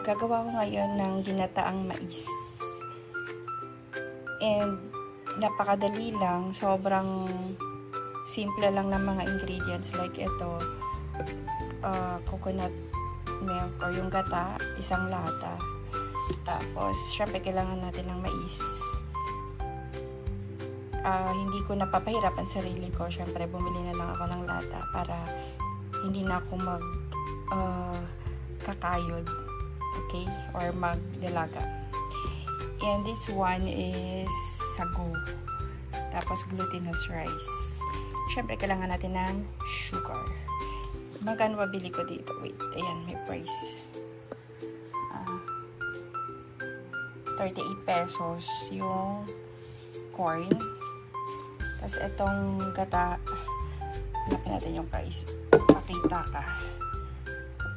Gagawa ko ngayon ng ginataang mais. And napakadali lang, sobrang simple lang ng mga ingredients like ito, coconut milk or yung gata, isang lata. Tapos, syempre kailangan natin ng mais. Hindi ko napapahirapan sarili ko. Syempre, bumili na lang ako ng lata para hindi na ako kakayod. Okay? Or maglalaga. And this one is sago. Tapos glutinous rice. Syempre, kailangan natin ng sugar. Magkano bili ko dito? Wait, ayan, may price. 38 pesos yung corn. Tapos itong gata, hanapin natin yung price. Pakita ka.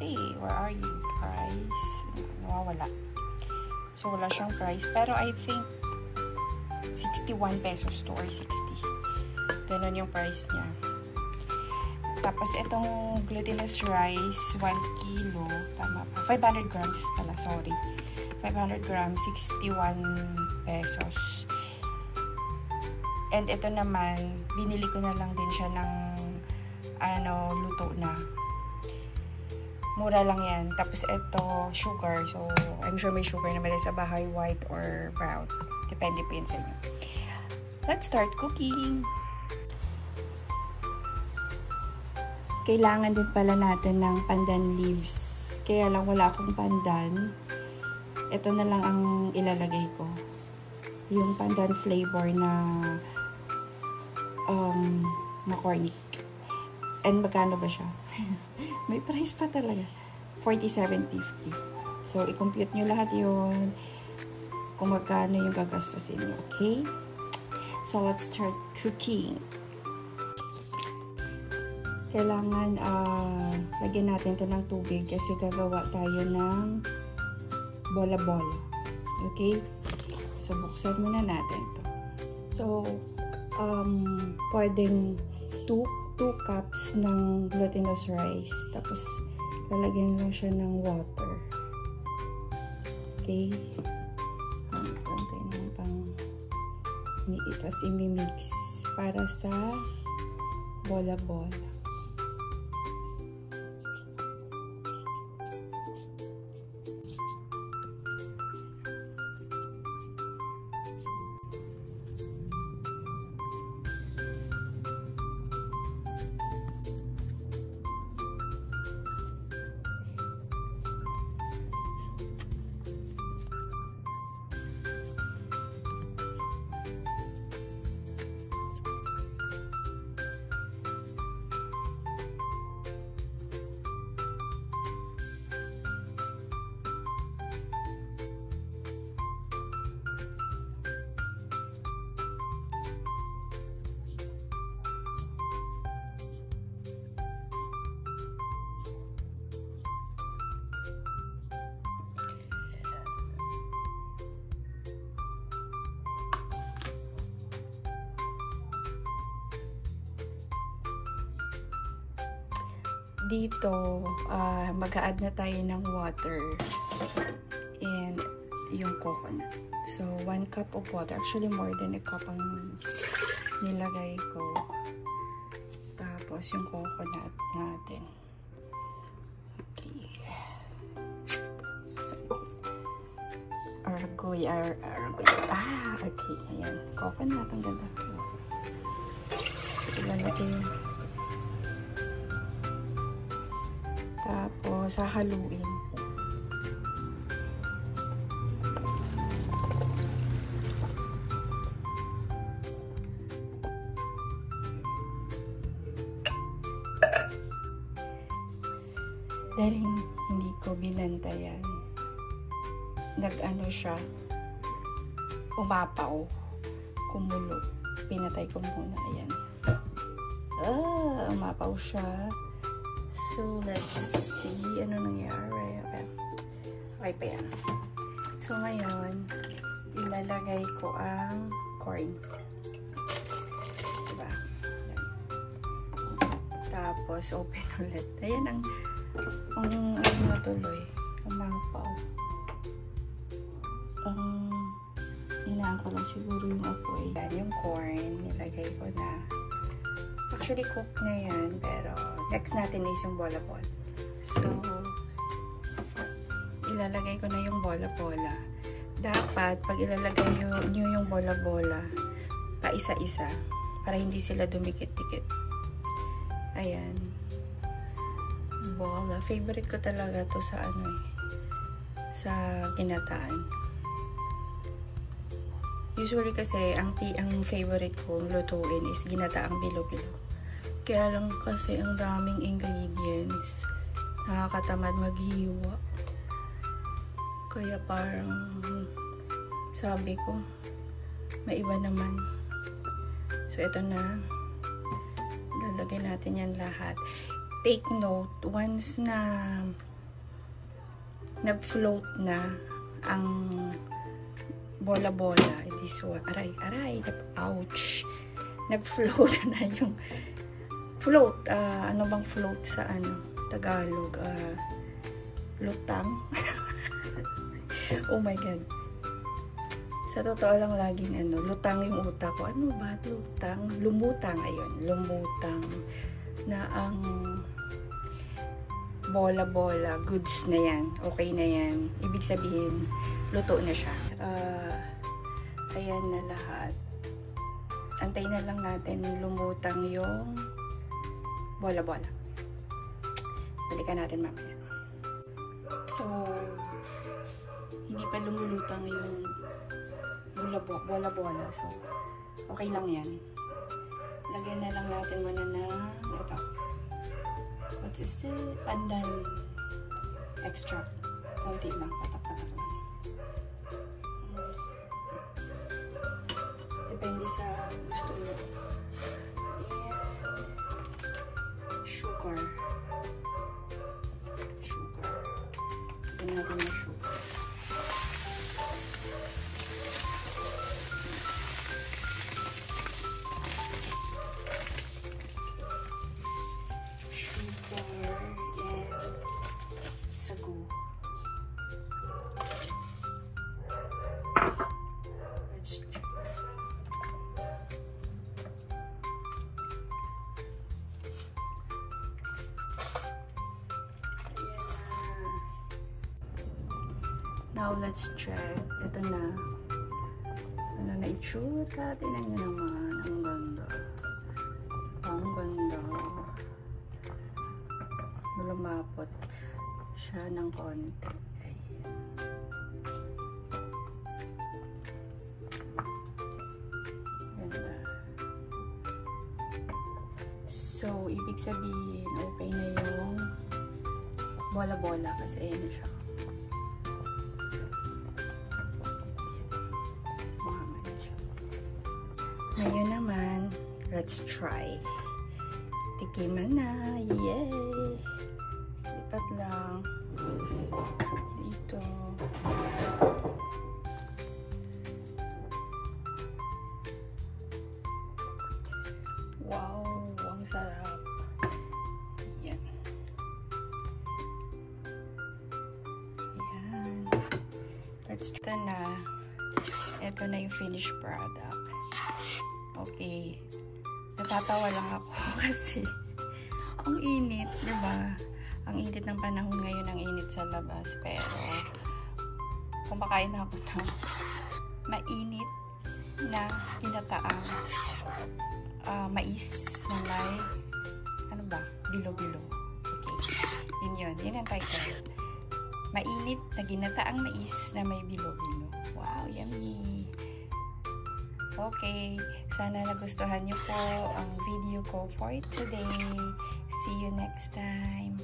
Hey, where are you? Price. Nawawala. So, wala siyang price. Pero I think 61 pesos to or 60. Ganon yung price niya. Tapos, itong glutinous rice, 1 kilo. Tama pa. 500 grams pala, sorry. 500 grams, 61 pesos. And ito naman, binili ko na lang din siya ng luto na. Mura lang yan. Tapos ito, sugar. So, I'm sure may sugar naman sa bahay, white or brown. Depende po yun sa inyo. Let's start cooking! Kailangan din pala natin ng pandan leaves. Kaya lang wala akong pandan. Ito na lang ang ilalagay ko. Yung pandan flavor na McCormick. And magkano ba siya? May price pa talaga. 47.50. So, i-compute nyo lahat yun. Kung magkano yung gagastusin nyo. Okay? So, let's start cooking. Kailangan lagyan natin to ng tubig kasi gagawa tayo ng bola-bola. Okay? So, buksan muna natin to. So, pwedeng 2 cups ng glutinous rice. Tapos, lalagyan lang siya ng water. Okay? Konti ng pang tapos imimix para sa bola-bola. Dito, mag-a-add na tayo ng water and yung coconut. So, 1 cup of water. Actually, more than a cup ang nilagay ko. Tapos, yung coconut natin. Okay. So, argoy. Okay. Ayan. Coconut. Ang ganda. So, ilalagay yung tapos, hahaluin. Dahil hindi ko binantayan, nag-ano siya, umapaw, kumulo. Pinatay ko muna. Ayan. Umapaw siya. So, let's see. Ano nangyari? Okay pa yan. So, ngayon, ilalagay ko ang corn. Diba? Tapos, open ulit. Ayan ang natuloy. Umapaw. Hinaan ko lang siguro yung apoy. Yan, yung corn, nilagay ko na. Actually, cooked na yan, pero next natin is yung bola-bola. So, ilalagay ko na yung bola-bola. Dapat, pag ilalagay nyo yung bola-bola, paisa-isa, para hindi sila dumikit-dikit. Ayan. Bola. Favorite ko talaga to sa sa ginataan. Usually kasi, ang favorite ko lutuin is ginataang bilo-bilo. Kaya lang kasi ang daming ingredients. Nakakatamad maghiwa. Kaya parang sabi ko, may iba naman. So, ito na. Lalagay natin yan lahat. Take note, once na nag-float na ang bola-bola, this one, aray, ouch, nag-float na yung float, ano bang float sa Tagalog, lutang. Oh my god, sa totoo lang laging lutang yung utak ko. Ano ba lutang? Lumutang, ayun, lumutang na ang bola-bola, goods na yan, okay na yan, ibig sabihin luto na siya. Ayan na lahat. Antay na lang natin lumutang yung bola-bola. Balikan natin mamaya. So, hindi pa lumulutang yung bola-bola. So, okay lang yan. Lagyan na lang natin muna na ito. What's this? Pandan extract. Konti lang. Patak-patak lang. Depende sa gusto nyo. And sugar. Lagyan natin yung sugar. Now, let's check. Ito na. Ano na itsura? Tingnan nyo naman. Ang ganda. Ang ganda. Lumapot siya ng konti. Ayan. Ganda. So, ibig sabihin, okay na yung bola-bola kasi ayan na siya. Ngayon naman, let's try. Tikiman na. Yay! Lipat lang. Dito. Wow! Ang sarap. Yan. Yan. Let's try na. Ito na yung finished product. Okay. Natatawa lang ako kasi ang init, diba? Ang init ng panahon ngayon, ang init sa labas. Pero, kumakain na ako ng mainit na ginataang mais na may, ano ba? Bilo-bilo. Okay. Yun. Yun ang title. Mainit na ginataang mais na may bilo-bilo. Wow, yummy! Okay, sana nagustuhan niyo po ang video ko for today. See you next time.